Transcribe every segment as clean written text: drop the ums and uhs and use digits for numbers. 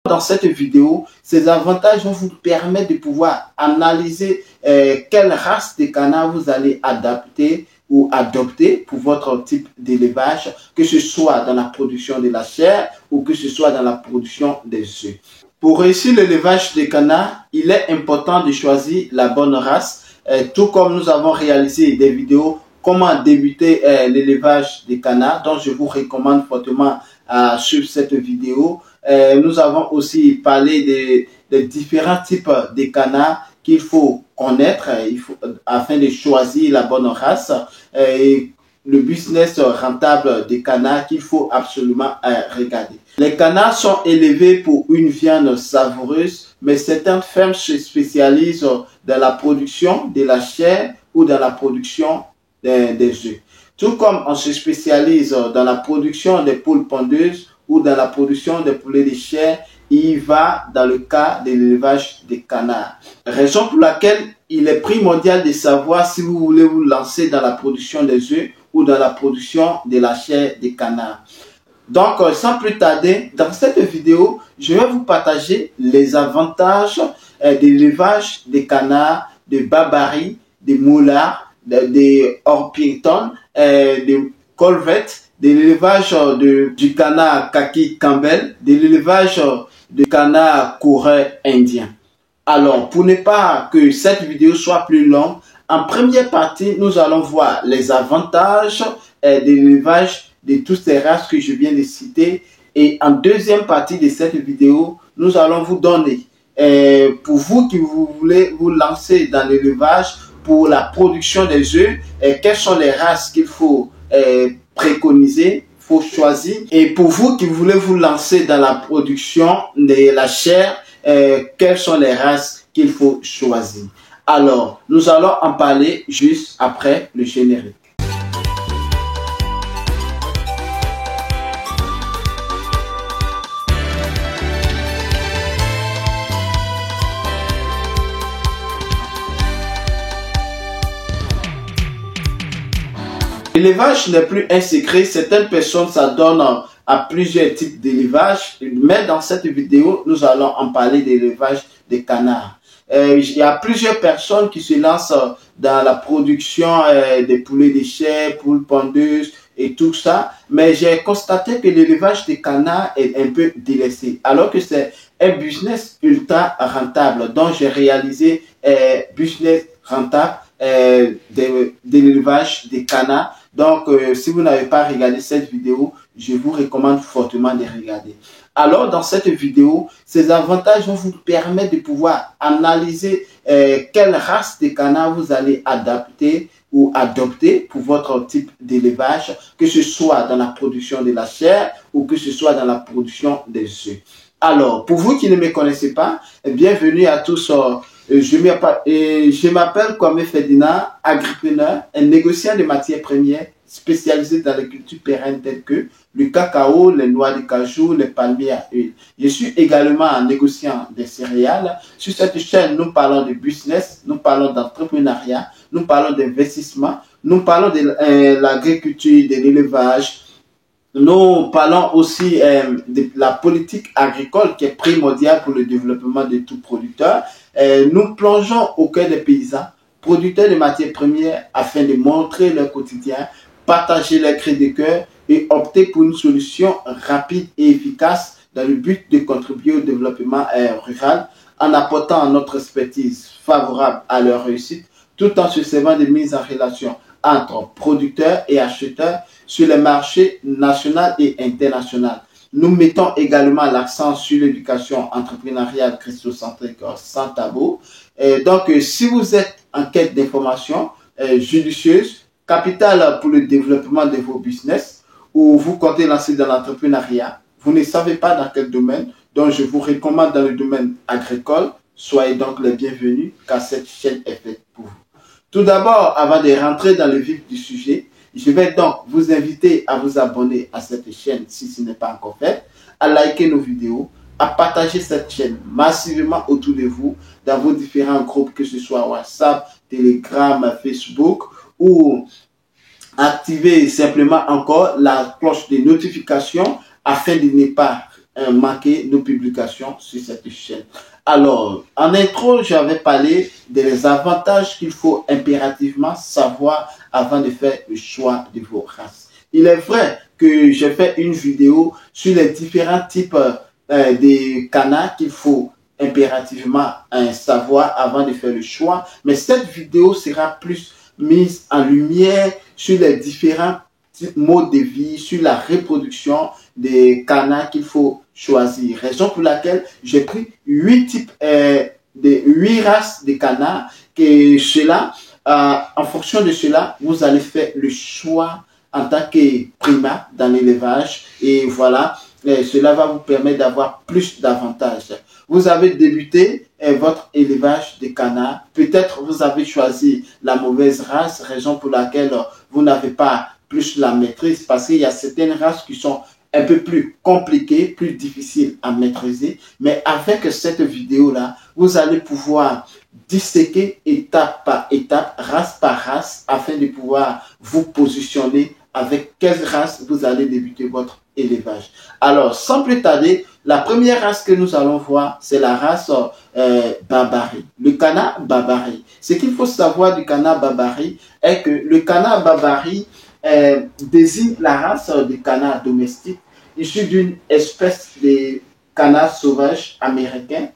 Dans cette vidéo, ces avantages vont vous permettre de pouvoir analyser quelle race de canard vous allez adapter ou adopter pour votre type d'élevage, que ce soit dans la production de la chair ou que ce soit dans la production des œufs. Pour réussir l'élevage des canards, il est important de choisir la bonne race, tout comme nous avons réalisé des vidéos comment débuter l'élevage des canards, donc je vous recommande fortement à suivre cette vidéo. Nous avons aussi parlé des différents types de canards qu'il faut connaître afin de choisir la bonne race et le business rentable des canards qu'il faut absolument regarder. Les canards sont élevés pour une viande savoureuse, mais certaines fermes se spécialisent dans la production de la chair ou dans la production des œufs. Tout comme on se spécialise dans la production des poules pondeuses ou dans la production des poulets de chair, il va dans le cas de l'élevage des canards. Raison pour laquelle il est primordial de savoir si vous voulez vous lancer dans la production des œufs ou dans la production de la chair des canards. Donc, sans plus tarder, dans cette vidéo, je vais vous partager les avantages de l'élevage des canards, de barbarie, des moulards, des orpingtons, des colvettes, de l'élevage du canard kaki Campbell, de l'élevage du canard coureur indien. Alors, pour ne pas que cette vidéo soit plus longue, en première partie, nous allons voir les avantages de l'élevage de toutes ces races que je viens de citer. Et en deuxième partie de cette vidéo, nous allons vous donner, pour vous qui voulez vous lancer dans l'élevage pour la production des œufs, quelles sont les races qu'il faut préconiser, faut choisir. Et pour vous qui voulez vous lancer dans la production de la chair, quelles sont les races qu'il faut choisir. Alors, nous allons en parler juste après le générique. L'élevage n'est plus un secret, certaines personnes s'adonnent à plusieurs types d'élevage, mais dans cette vidéo, nous allons en parler de l'élevage des canards. Il y a plusieurs personnes qui se lancent dans la production des poulets de chair, poules pondeuses et tout ça, mais j'ai constaté que l'élevage des canards est un peu délaissé, alors que c'est un business ultra rentable, dont j'ai réalisé business rentable de l'élevage des canards. Donc, si vous n'avez pas regardé cette vidéo, je vous recommande fortement de regarder. Alors, dans cette vidéo, ces avantages vont vous permettre de pouvoir analyser quelle race de canard vous allez adapter ou adopter pour votre type d'élevage, que ce soit dans la production de la chair ou que ce soit dans la production des œufs. Alors, pour vous qui ne me connaissez pas, bienvenue à tous. Je m'appelle Kwame Ferdinand, agripreneur, un négociant de matières premières spécialisé dans les cultures pérennes telles que le cacao, les noix de cajou, les palmiers à huile. Je suis également un négociant des céréales. Sur cette chaîne, nous parlons de business, nous parlons d'entrepreneuriat, nous parlons d'investissement, nous parlons de l'agriculture, de l'élevage. Nous parlons aussi de la politique agricole qui est primordiale pour le développement de tout producteur. Nous plongeons au cœur des paysans, producteurs de matières premières, afin de montrer leur quotidien, partager leurs cris de cœur et opter pour une solution rapide et efficace dans le but de contribuer au développement rural en apportant notre expertise favorable à leur réussite, tout en se servant de mise en relation entre producteurs et acheteurs sur les marchés national et international. Nous mettons également l'accent sur l'éducation entrepreneuriale christocentrique sans tabou. Donc, si vous êtes en quête d'informations judicieuses, capitales pour le développement de vos business, ou vous comptez lancer dans l'entrepreneuriat, vous ne savez pas dans quel domaine, donc je vous recommande dans le domaine agricole, soyez donc les bienvenus car cette chaîne est faite pour vous. Tout d'abord, avant de rentrer dans le vif du sujet, je vais donc vous inviter à vous abonner à cette chaîne si ce n'est pas encore fait, à liker nos vidéos, à partager cette chaîne massivement autour de vous dans vos différents groupes, que ce soit WhatsApp, Telegram, Facebook, ou activer simplement encore la cloche de notification afin de ne pas manquer nos publications sur cette chaîne. Alors, en intro, j'avais parlé des avantages qu'il faut impérativement savoir avant de faire le choix de vos races. Il est vrai que j'ai fait une vidéo sur les différents types de canards qu'il faut impérativement savoir avant de faire le choix. Mais cette vidéo sera plus mise en lumière sur les différents modes de vie, sur la reproduction des canards qu'il faut choisir. Raison pour laquelle j'ai pris 8 races de canards que cela, en fonction de cela, vous allez faire le choix en tant que primat dans l'élevage et voilà, cela va vous permettre d'avoir plus d'avantages. Vous avez débuté votre élevage de canards, peut-être vous avez choisi la mauvaise race, raison pour laquelle vous n'avez pas plus la maîtrise parce qu'il y a certaines races qui sont un peu plus compliquées, plus difficiles à maîtriser, mais avec cette vidéo-là, vous allez pouvoir disséquer étape par étape, race par race, afin de pouvoir vous positionner avec quelle race vous allez débuter votre élevage. Alors, sans plus tarder, la première race que nous allons voir, c'est la race Babari. Le canard Babari. Ce qu'il faut savoir du canard Babari est que le canard Babari désigne la race de canard domestique issue d'une espèce de canard sauvage américain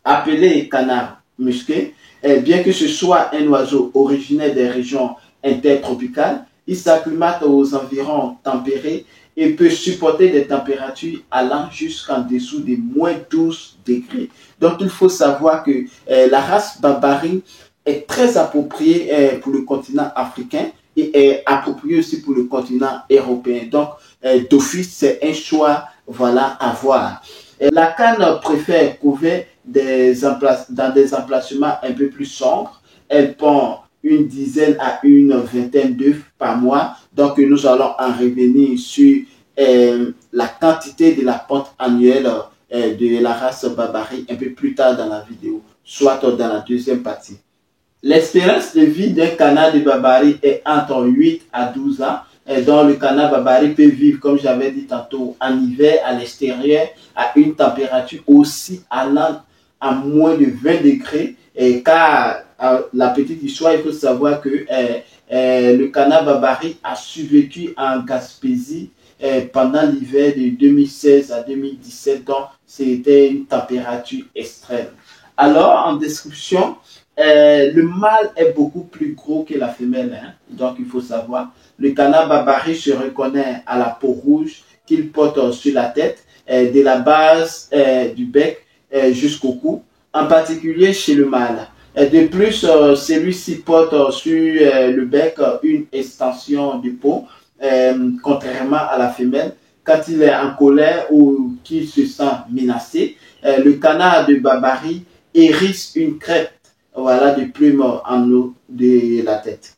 appelé canard musqué. Bien que ce soit un oiseau originaire des régions intertropicales, il s'acclimate aux environs tempérés et peut supporter des températures allant jusqu'en dessous des moins 12 degrés. Donc il faut savoir que la race Babari est très appropriée pour le continent africain et est appropriée aussi pour le continent européen. Donc d'office, c'est un choix voilà, à voir. La canne préfère couvert dans des emplacements un peu plus sombres. Elle pond une dizaine à une vingtaine d'œufs par mois. Donc, nous allons en revenir sur la quantité de la ponte annuelle de la race Babari un peu plus tard dans la vidéo, soit dans la deuxième partie. L'espérance de vie d'un canard de Babari est entre 8 à 12 ans. Donc, le canard Babari peut vivre, comme j'avais dit tantôt, en hiver à l'extérieur à une température aussi allant à moins de 20 degrés. Car la petite histoire, il faut savoir que le canard Babari a survécu en Gaspésie pendant l'hiver de 2016 à 2017. Donc, c'était une température extrême. Alors, en description, le mâle est beaucoup plus gros que la femelle. Hein? Donc, il faut savoir. Le canard Babari se reconnaît à la peau rouge qu'il porte sur la tête, de la base du bec jusqu'au cou, en particulier chez le mâle. De plus, celui-ci porte sur le bec une extension de peau, contrairement à la femelle. Quand il est en colère ou qu'il se sent menacé, le canard de Babari hérisse une crête voilà, de plumes en haut de la tête.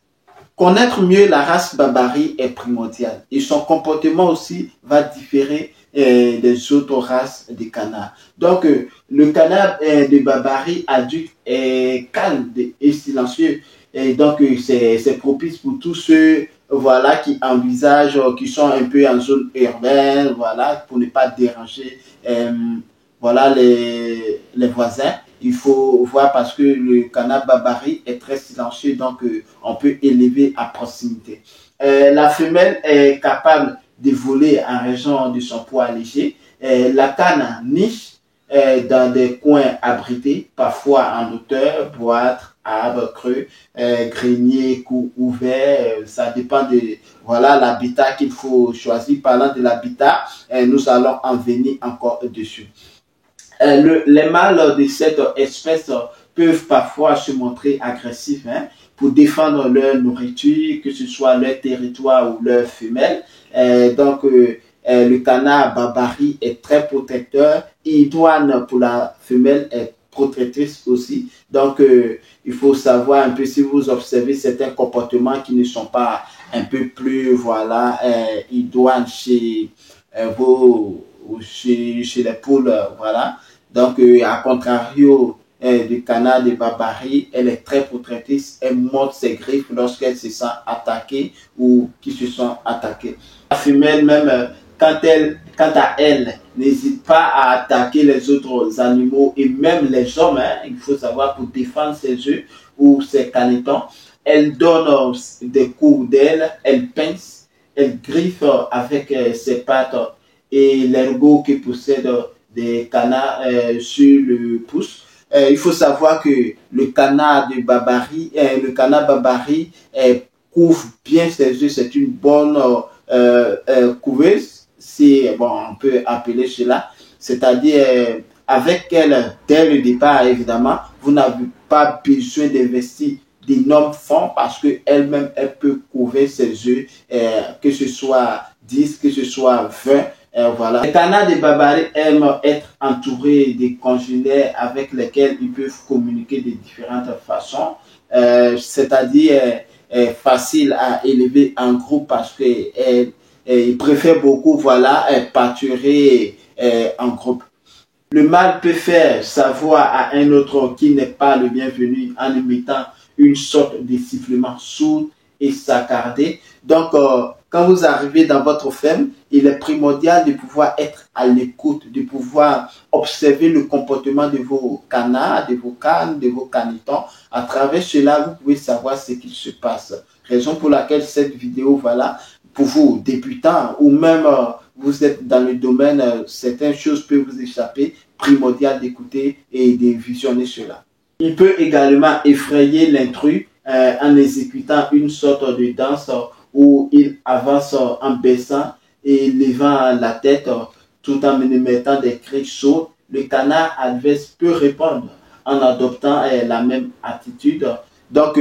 Connaître mieux la race Babari est primordial et son comportement aussi va différer des autres races de canards. Donc, le canard de Babari adulte est calme et silencieux. Et donc, c'est propice pour tous ceux voilà, qui envisagent, qui sont un peu en zone urbaine, voilà, pour ne pas déranger voilà, les voisins. Il faut voir parce que le canard Babari est très silencieux, donc on peut élever à proximité. La femelle est capable de voler en raison de son poids léger. La canne niche dans des coins abrités, parfois en hauteur, boîtes, arbres creux, greniers ouverts. Ça dépend de voilà l'habitat qu'il faut choisir. Parlant de l'habitat, nous allons en venir encore dessus. Les mâles de cette espèce peuvent parfois se montrer agressifs pour défendre leur nourriture, que ce soit leur territoire ou leur femelle. Donc, le canard Babari est très protecteur. Idoine pour la femelle est protectrice aussi. Donc, il faut savoir un peu si vous observez certains comportements qui ne sont pas un peu plus, voilà, idoines chez chez les poules, voilà. Donc, à contrario du canard de Babari, elle est très protectrice, elle monte ses griffes lorsqu'elle se sent attaquée ou qui se sont attaquées. La femelle même, quand quant à elle, n'hésite pas à attaquer les autres animaux et même les hommes, hein, il faut savoir, pour défendre ses œufs ou ses canetons. Elle donne des coups d'aile, elle pince, elle griffe avec ses pattes et l'ergot que possède des canards sur le pouce. Il faut savoir que le canard de Babary, couvre bien ses œufs, c'est une bonne couveuse, si bon, on peut appeler cela, c'est-à-dire avec elle, dès le départ, évidemment, vous n'avez pas besoin d'investir d'énormes fonds parce qu'elle-même, elle peut couvrir ses œufs, que ce soit 10, que ce soit 20. Voilà. Les canards de Babary aiment être entourés des congénères avec lesquels ils peuvent communiquer de différentes façons, c'est-à-dire facile à élever en groupe parce qu'ils préfèrent beaucoup, voilà, pâturer en groupe. Le mâle peut faire savoir à un autre qui n'est pas le bienvenu en émettant une sorte de sifflement sourd et saccadé. Donc, quand vous arrivez dans votre ferme, il est primordial de pouvoir être à l'écoute, de pouvoir observer le comportement de vos canards, de vos cannes, de vos canetons. À travers cela, vous pouvez savoir ce qui se passe. Raison pour laquelle cette vidéo, voilà, pour vous débutants ou même vous êtes dans le domaine, certaines choses peuvent vous échapper, primordial d'écouter et de visionner cela. Il peut également effrayer l'intrus en exécutant une sorte de danse où il avance en baissant et levant la tête tout en émettant des cris sourds. Le canard adverse peut répondre en adoptant la même attitude. Donc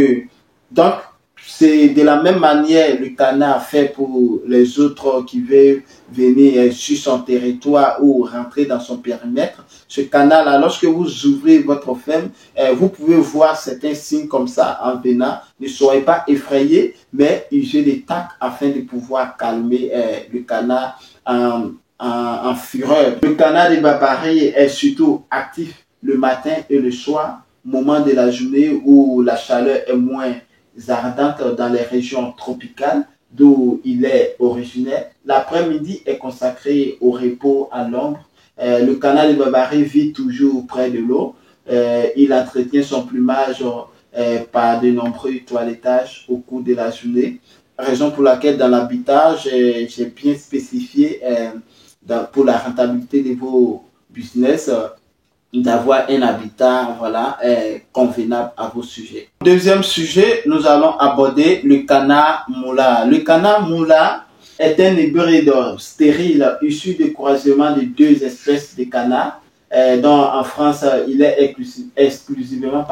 c'est de la même manière le canard fait pour les autres qui veulent venir sur son territoire ou rentrer dans son périmètre. Ce canard-là, lorsque vous ouvrez votre ferme, vous pouvez voir certains signes comme ça en venant. Ne soyez pas effrayés, mais usez des tacs afin de pouvoir calmer le canard en fureur. Le canard de Babary est surtout actif le matin et le soir, moment de la journée où la chaleur est moins ardente dans les régions tropicales d'où il est originaire. L'après-midi est consacré au repos à l'ombre. Le canard de Babary vit toujours près de l'eau. Il entretient son plumage par de nombreux toilettages au cours de la journée. Raison pour laquelle dans l'habitat, j'ai bien spécifié pour la rentabilité de vos business, d'avoir un habitat, voilà, convenable à vos sujets. Deuxième sujet, nous allons aborder le canard moula. Le canard moula est un hybride stérile issu du croisement de deux espèces de canards, dont en France il est exclusivement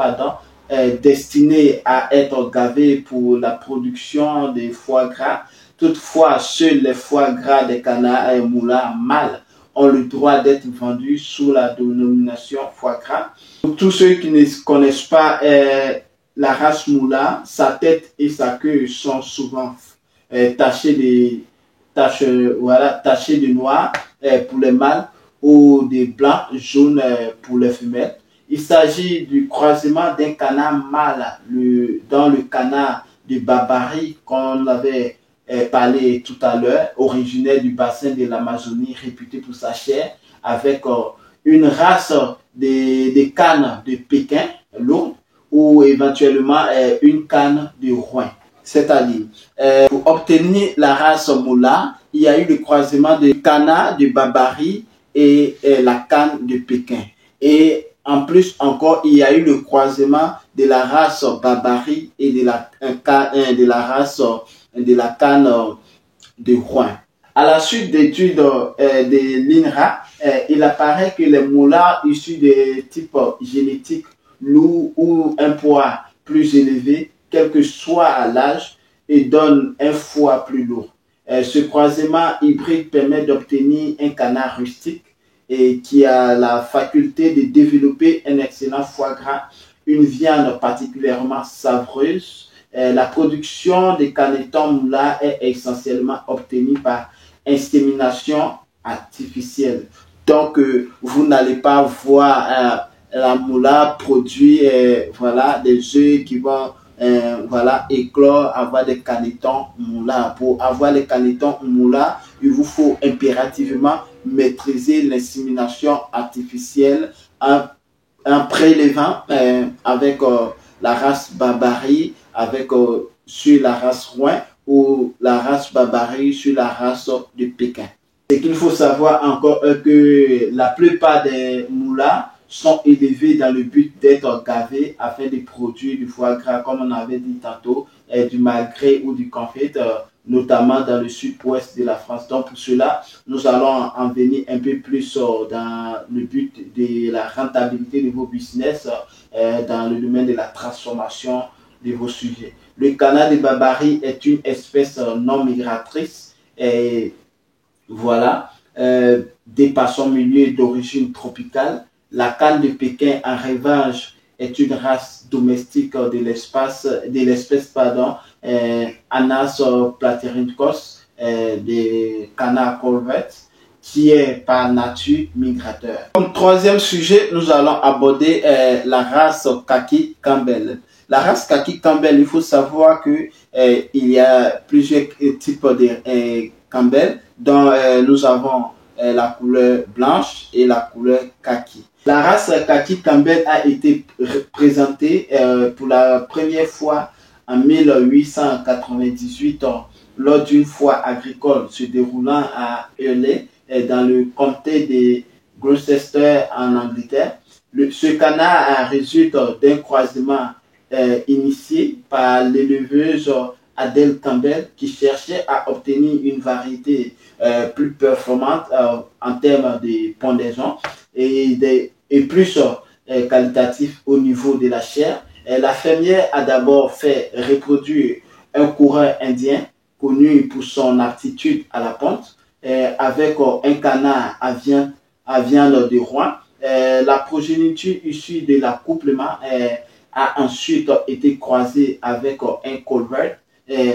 destiné à être gavé pour la production de foie gras. Toutefois, seuls les foie gras des canards moula mâles ont le droit d'être vendus sous la dénomination foie gras. Pour tous ceux qui ne connaissent pas la race moula, sa tête et sa queue sont souvent tachées de noir pour les mâles ou de blanc jaune pour les femelles. Il s'agit du croisement d'un canard mâle dans le canard de Babary qu'on avait parlé tout à l'heure, originaire du bassin de l'Amazonie, réputé pour sa chair, avec une race de cannes de Pékin, lourde, ou éventuellement une canne de Rouen. C'est-à-dire, pour obtenir la race moula, il y a eu le croisement de canard de Babary et la canne de Pékin. Et en plus encore, il y a eu le croisement de la race Babary et de la canne de Rouen. À la suite d'études de l'INRA, il apparaît que les moulards issus de types génétiques lourds ou un poids plus élevé, quel que soit l'âge, et donnent un foie plus lourd. Ce croisement hybride permet d'obtenir un canard rustique et qui a la faculté de développer un excellent foie gras, une viande particulièrement savoureuse. La production des canetons moula est essentiellement obtenue par insémination artificielle. Donc, vous n'allez pas voir la moula produire voilà, des œufs qui vont voilà, éclore, avoir des canetons moula. Pour avoir les canetons moula, il vous faut impérativement maîtriser l'insémination artificielle en prélevant avec la race Babari, avec sur la race Rouyn ou la race Babari sur la race de Pékin. Et qu'il faut savoir encore que la plupart des moulas sont élevés dans le but d'être gavés afin de produire du foie gras, comme on avait dit tantôt, du magret ou du confit, notamment dans le sud-ouest de la France. Donc pour cela, nous allons en venir un peu plus dans le but de la rentabilité de vos business, dans le domaine de la transformation de vos sujets. Le canard de Babari est une espèce non migratrice et voilà, dépassant milieu d'origine tropicale. La canne de Pékin, en revanche, est une race domestique de l'espèce Anas platyrhynchos, des canards corvettes, qui est par nature migrateur. Comme troisième sujet, nous allons aborder la race Khaki Campbell. La race Khaki Campbell, il faut savoir que il y a plusieurs types de Campbell, dont nous avons la couleur blanche et la couleur kaki. La race Khaki Campbell a été présentée pour la première fois en 1898 lors d'une foire agricole se déroulant à Hurley, dans le comté de Gloucester en Angleterre. Ce canard résulte d'un croisement initié par l'éleveuse Adèle Campbell, qui cherchait à obtenir une variété plus performante en termes de pendaison et plus qualitatif au niveau de la chair. La fermière a d'abord fait reproduire un coureur indien connu pour son aptitude à la ponte avec un canard à viande de roi. La progéniture issue de l'accouplement a ensuite été croisée avec un colbert,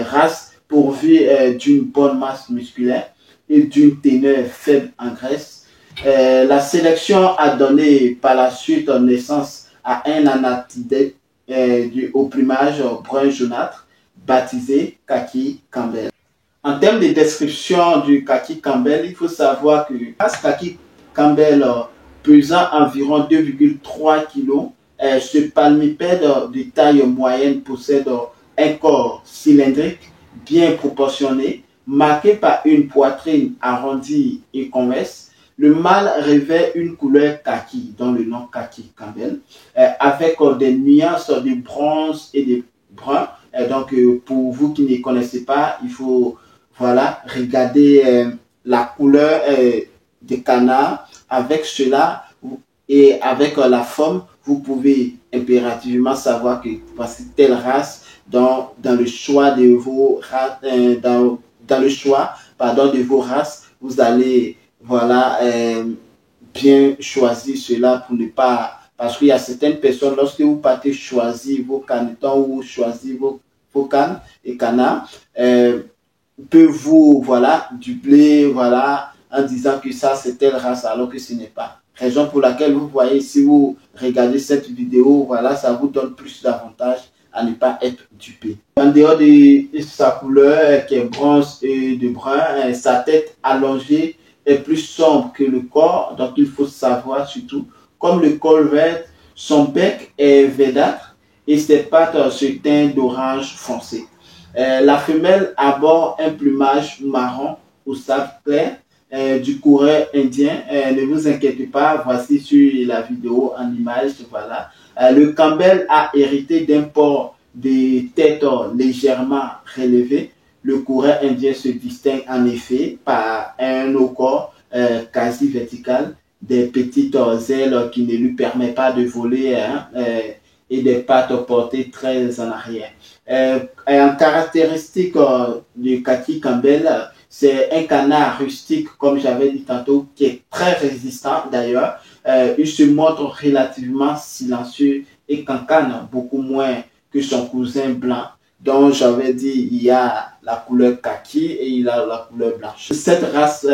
race pourvue d'une bonne masse musculaire et d'une teneur faible en graisse. La sélection a donné par la suite naissance à un anatidé au plumage brun jaunâtre baptisé Khaki Campbell. En termes de description du Khaki Campbell, il faut savoir que la race Khaki Campbell pesant environ 2,3 kg, ce palmipède de taille moyenne possède un corps cylindrique bien proportionné, marqué par une poitrine arrondie et convexe. Le mâle revêt une couleur kaki, dont le nom Khaki Campbell, avec des nuances de bronze et de brun. Donc, pour vous qui ne connaissez pas, il faut regarder la couleur des canards. Avec cela et avec la forme, vous pouvez impérativement savoir que voici telle race dans le choix de vos races, dans le choix de vos races, vous allez bien choisir cela pour ne pas, parce qu'il y a certaines personnes, lorsque vous partez choisir vos canetons ou choisir vos cannes et canards, peuvent vous dupler en disant que ça c'est telle race alors que ce n'est pas. Raison pour laquelle vous voyez, si vous regardez cette vidéo, ça vous donne plus d'avantages à ne pas être dupé. En dehors de sa couleur qui est bronze et de brun, sa tête allongée est plus sombre que le corps, donc il faut savoir surtout, comme le colbert, son bec est verdâtre et ses pattes se teintent d'orange foncé. La femelle arbore un plumage marron ou sable clair du coureur indien. Ne vous inquiétez pas, voici sur la vidéo en image. Le Campbell a hérité d'un port de tête légèrement relevé. Le coureur indien se distingue en effet par un haut corps quasi vertical, des petites ailes qui ne lui permettent pas de voler et des pattes portées très en arrière. En caractéristique du Khaki Campbell, c'est un canard rustique, comme j'avais dit tantôt, qui est très résistant d'ailleurs. Il se montre relativement silencieux et cancane beaucoup moins que son cousin blanc, dont j'avais dit il y a la couleur kaki et il a la couleur blanche. Cette race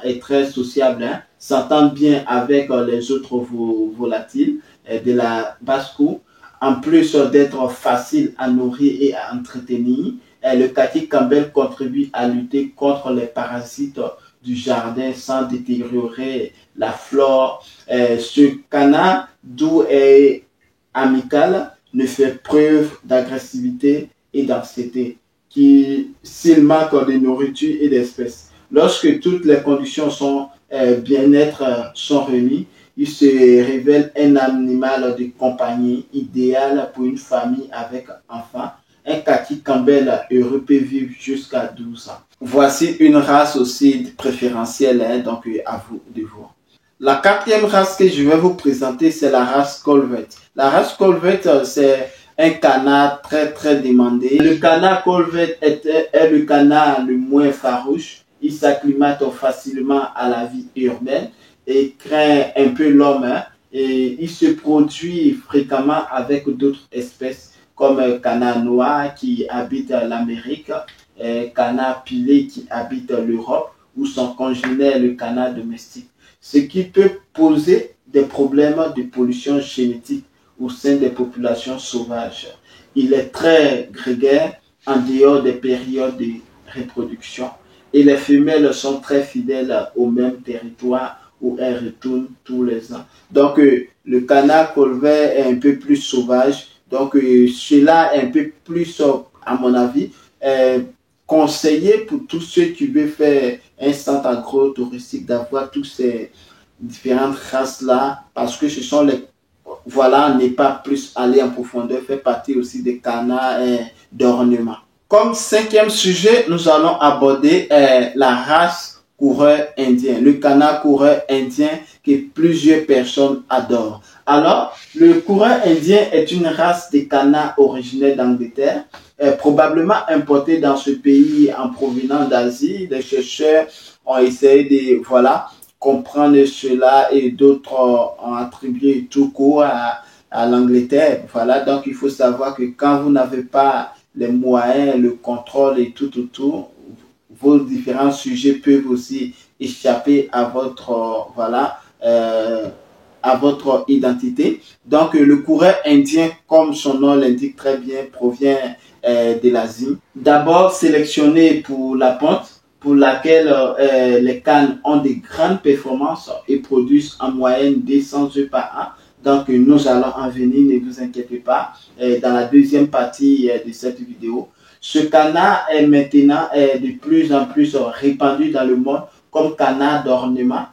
est très sociable, s'entend bien avec les autres volatiles de la basse-cour. En plus d'être facile à nourrir et à entretenir, le Khaki Campbell contribue à lutter contre les parasites du jardin sans détériorer la flore. Ce canard, d'où est amical, ne fait preuve d'agressivité et d'anxiété s'il manque de nourriture et d'espèces. Lorsque toutes les conditions sont bien-être sont réunies, il se révèle un animal de compagnie idéal pour une famille avec enfants. Un kaki Campbell heureux peut vivre jusqu'à 12 ans. Voici une race aussi préférentielle, hein, donc à vous de voir. La quatrième race que je vais vous présenter, c'est la race Colvert. La race Colvert, c'est un canard très demandé. Le canard Colvert est le canard le moins farouche. Il s'acclimate facilement à la vie urbaine et craint un peu l'homme. Hein, et il se produit fréquemment avec d'autres espèces comme canard noir qui habite l'Amérique, canard pilé qui habite l'Europe ou son congénère le canard domestique. Ce qui peut poser des problèmes de pollution génétique au sein des populations sauvages. Il est très grégaire en dehors des périodes de reproduction et les femelles sont très fidèles au même territoire où elles retournent tous les ans. Donc, le canard Colvert est un peu plus sauvage. Donc, cela est un peu plus, à mon avis, conseillé pour tous ceux qui veulent faire un centre agro-touristique d'avoir tous ces différentes races-là parce que ce sont les voilà, n'est pas plus aller en profondeur, fait partie aussi des canards d'ornement. Comme cinquième sujet, nous allons aborder la race coureur indien, le canard coureur indien que plusieurs personnes adorent. Alors, le coureur indien est une race de canards originaire d'Angleterre, probablement importée dans ce pays en provenance d'Asie. Les chercheurs ont essayé de, voilà, comprendre cela et d'autres ont attribué tout court à l'Angleterre. Voilà, donc il faut savoir que quand vous n'avez pas les moyens, le contrôle et tout autour, vos différents sujets peuvent aussi échapper à votre, voilà, à votre identité. Donc le coureur indien, comme son nom l'indique très bien, provient de l'Asie. D'abord sélectionné pour la ponte, pour laquelle les cannes ont de grandes performances et produisent en moyenne 200 œufs par an. Donc, nous allons en venir, ne vous inquiétez pas, dans la deuxième partie de cette vidéo. Ce canard est maintenant de plus en plus répandu dans le monde comme canard d'ornement.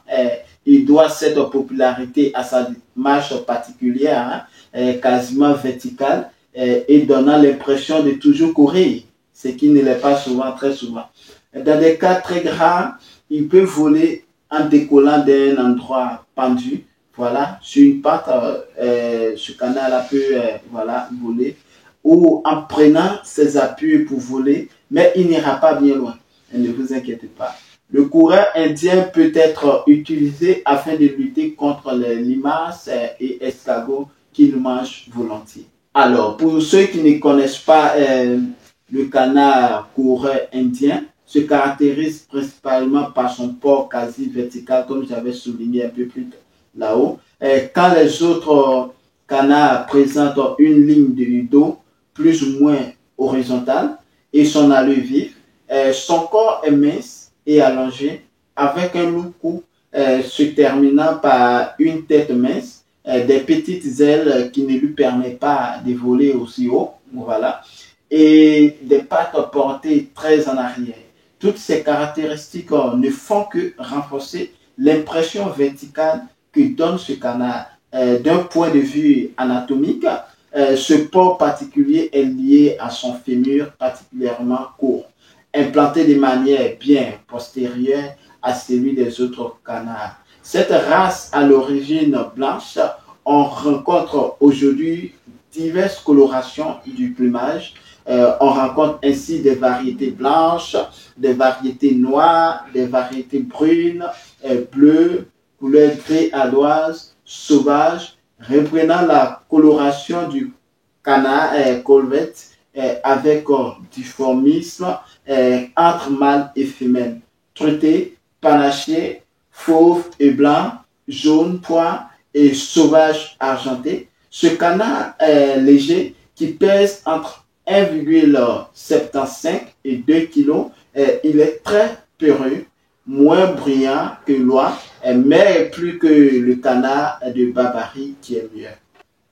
Il doit cette popularité à sa marche particulière, hein, quasiment verticale, et donnant l'impression de toujours courir, ce qui ne l'est pas souvent, très souvent. Dans des cas très graves, il peut voler en décollant d'un endroit pendu. Voilà, sur une patte, ce canard-là peut voilà, voler. Ou en prenant ses appuis pour voler, mais il n'ira pas bien loin. Et ne vous inquiétez pas. Le coureur indien peut être utilisé afin de lutter contre les limaces et escargots qu'il mange volontiers. Alors, pour ceux qui ne connaissent pas le canard coureur indien, se caractérise principalement par son port quasi vertical, comme j'avais souligné un peu plus là-haut. Quand les autres canards présentent une ligne de dos plus ou moins horizontale et son allure vive, son corps est mince et allongé avec un long cou se terminant par une tête mince, des petites ailes qui ne lui permettent pas de voler aussi haut, voilà, et des pattes portées très en arrière. Toutes ces caractéristiques ne font que renforcer l'impression verticale que donne ce canard. D'un point de vue anatomique, ce port particulier est lié à son fémur particulièrement court, implanté de manière bien postérieure à celui des autres canards. Cette race à l'origine blanche, on rencontre aujourd'hui diverses colorations du plumage. On rencontre ainsi des variétés blanches, des variétés noires, des variétés brunes, bleues, couleur gris aloise, sauvage, reprenant la coloration du canard Colvert avec difformisme entre mâle et femelle, truité, panaché, fauve et blanc, jaune pois et sauvage argenté. Ce canard est léger qui pèse entre 1,75 et 2 kg. Il est très peureux, moins bruyant que l'oie, mais plus que le canard de Barbarie qui est mieux.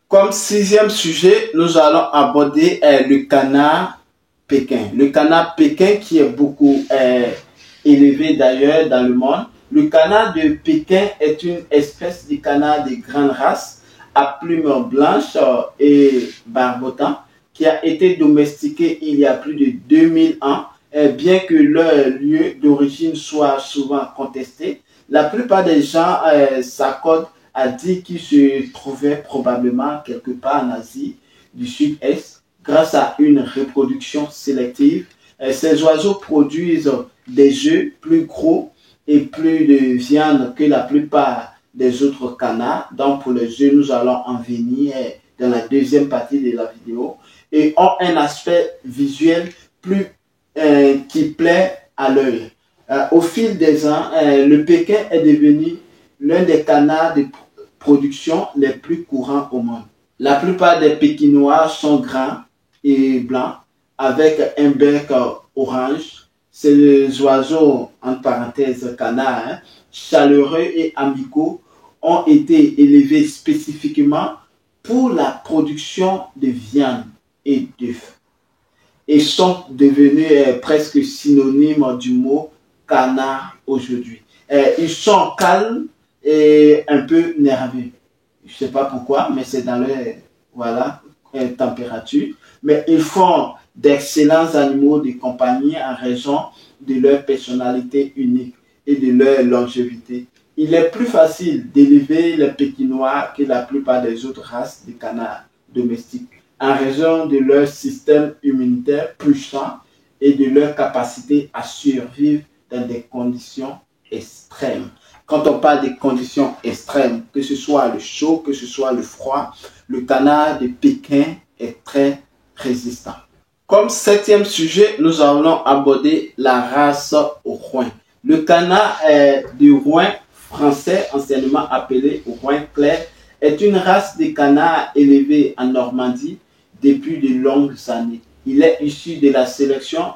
Comme sixième sujet, nous allons aborder le canard pékin. Le canard pékin qui est beaucoup élevé d'ailleurs dans le monde. Le canard de Pékin est une espèce de canard de grande race à plumes blanches et barbotant qui a été domestiqué il y a plus de 2000 ans. Bien que leur lieu d'origine soit souvent contesté, la plupart des gens s'accordent à dire qu'il se trouvait probablement quelque part en Asie du Sud-Est grâce à une reproduction sélective. Ces oiseaux produisent des œufs plus gros et plus de viande que la plupart des autres canards. Donc pour les œufs, nous allons en venir dans la deuxième partie de la vidéo et ont un aspect visuel plus qui plaît à l'œil. Au fil des ans, le Pékin est devenu l'un des canards de production les plus courants au monde. La plupart des Pékinois sont grands et blancs avec un bec orange. Ces oiseaux, entre parenthèses canards, chaleureux et amicaux, ont été élevés spécifiquement pour la production de viande et d'œufs et sont devenus presque synonymes du mot canard aujourd'hui. Ils sont calmes et un peu nerveux. Je ne sais pas pourquoi, mais c'est dans leur température. Mais ils font d'excellents animaux de compagnie en raison de leur personnalité unique et de leur longévité. Il est plus facile d'élever les Pékinois que la plupart des autres races de canards domestiques en raison de leur système immunitaire puissant et de leur capacité à survivre dans des conditions extrêmes. Quand on parle des conditions extrêmes, que ce soit le chaud, que ce soit le froid, le canard de Pékin est très résistant. Comme septième sujet, nous allons aborder la race rouyn. Le canard du rouyn français, anciennement appelé rouyn clair, est une race de canards élevée en Normandie depuis de longues années. Il est issu de la sélection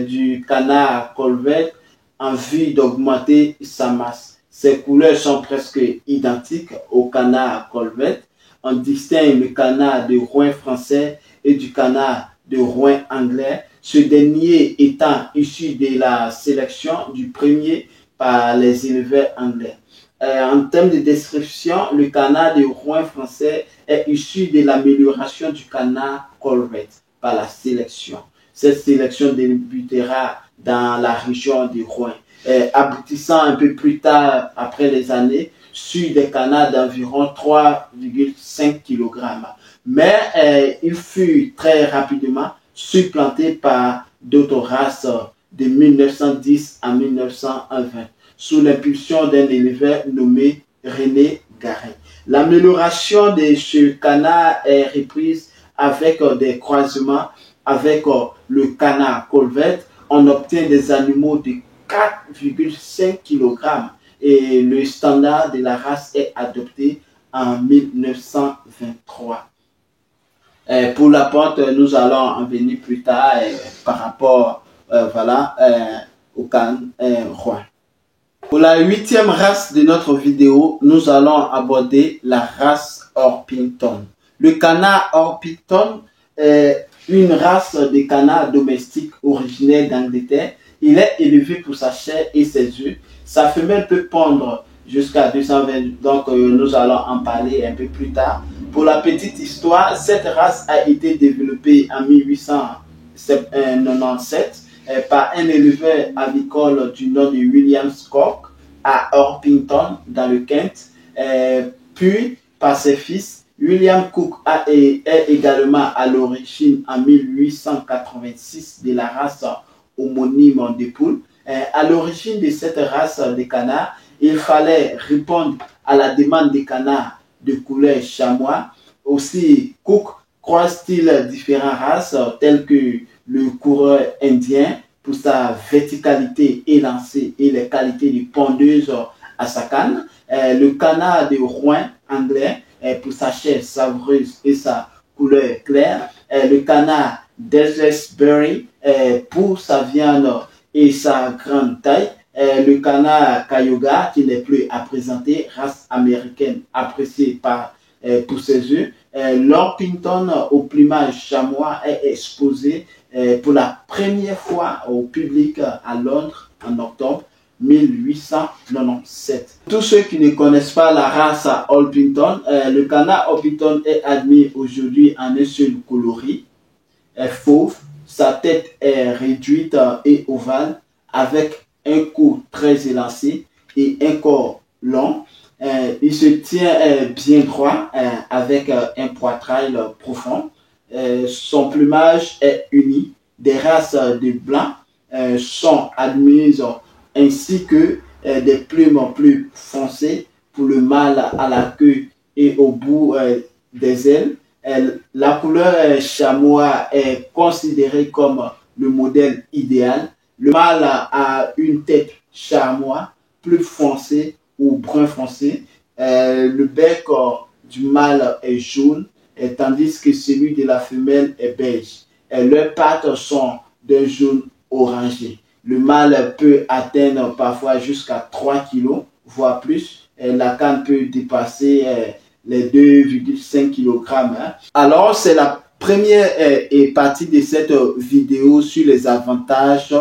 du canard colvette en vue d'augmenter sa masse. Ses couleurs sont presque identiques au canard colvette. On distingue le canard de rouyn français et du canard de rouyn anglais, ce dernier étant issu de la sélection du premier par les éleveurs anglais. En termes de description, le canard de rouyn français est issu de l'amélioration du canard colvette par la sélection. Cette sélection débutera dans la région du Rouyn, aboutissant un peu plus tard, après les années, sur des canards d'environ 3,5 kg. Mais il fut très rapidement supplanté par d'autres races de 1910 à 1920, sous l'impulsion d'un éleveur nommé René Garin. L'amélioration de ce canard est reprise avec des croisements avec le canard colvette. On obtient des animaux de 4,5 kg et le standard de la race est adopté en 1923. Pour la pente, nous allons en venir plus tard par rapport au canard rouyn. Pour la huitième race de notre vidéo, nous allons aborder la race Orpington. Le canard Orpington est une race de canard domestique originaire d'Angleterre. Il est élevé pour sa chair et ses œufs. Sa femelle peut pondre jusqu'à 220, donc nous allons en parler un peu plus tard. Pour la petite histoire, cette race a été développée en 1897 par un éleveur avicole du nom de William Cook à Orpington dans le Kent, puis par ses fils. William Cook est également à l'origine en 1886 de la race homonyme des poules. À l'origine de cette race de canards, il fallait répondre à la demande des canards de couleur chamois. Aussi, Cook croise-t-il différentes races telles que le coureur indien pour sa verticalité élancée et les qualités de pondeuse à sa canne, le canard de rouyn anglais pour sa chair savoureuse et sa couleur claire, le canard d'Aylesbury pour sa viande et sa grande taille, le canard Cayuga, qui n'est plus à présenter, race américaine appréciée pour ses œufs. L'Orpington au plumage chamois est exposé pour la première fois au public à Londres en octobre 1897. Tous ceux qui ne connaissent pas la race Orpington, le canard Orpington est admis aujourd'hui en un seul coloris, est fauve, sa tête est réduite et ovale avec un cou très élancé et un corps long. Il se tient bien droit avec un poitrail profond. Son plumage est uni. Des races de blancs sont admises ainsi que des plumes plus foncées pour le mâle à la queue et au bout des ailes. La couleur chamois est considérée comme le modèle idéal. Le mâle a une tête chamois plus foncée ou brun foncé. Le bec du mâle est jaune, tandis que celui de la femelle est beige. Leurs pattes sont d'un jaune orangé. Le mâle peut atteindre parfois jusqu'à 3 kg, voire plus. La canne peut dépasser les 2,5 kg. Alors, c'est la première partie de cette vidéo sur les avantages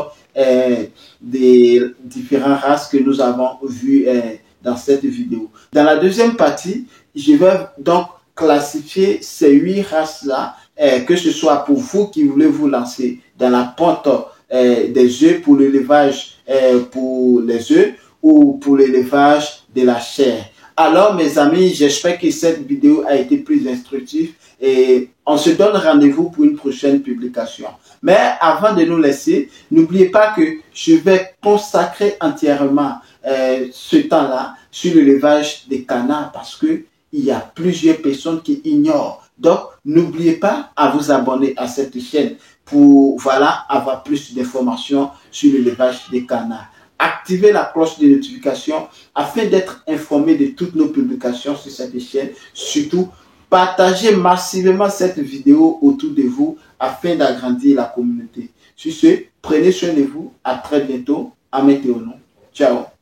des différentes races que nous avons vues dans cette vidéo. Dans la deuxième partie, je vais donc classifier ces 8 races-là, que ce soit pour vous qui voulez vous lancer dans la pente des œufs pour l'élevage pour les œufs ou pour l'élevage de la chair. Alors mes amis, j'espère que cette vidéo a été plus instructive et on se donne rendez-vous pour une prochaine publication. Mais avant de nous laisser, n'oubliez pas que je vais consacrer entièrement ce temps-là sur l'élevage des canards parce que il y a plusieurs personnes qui ignorent. Donc, n'oubliez pas à vous abonner à cette chaîne pour avoir plus d'informations sur l'élevage des canards. Activez la cloche de notification afin d'être informé de toutes nos publications sur cette chaîne. Surtout, partagez massivement cette vidéo autour de vous afin d'agrandir la communauté. Sur ce, prenez soin de vous. À très bientôt. Amen. Ciao.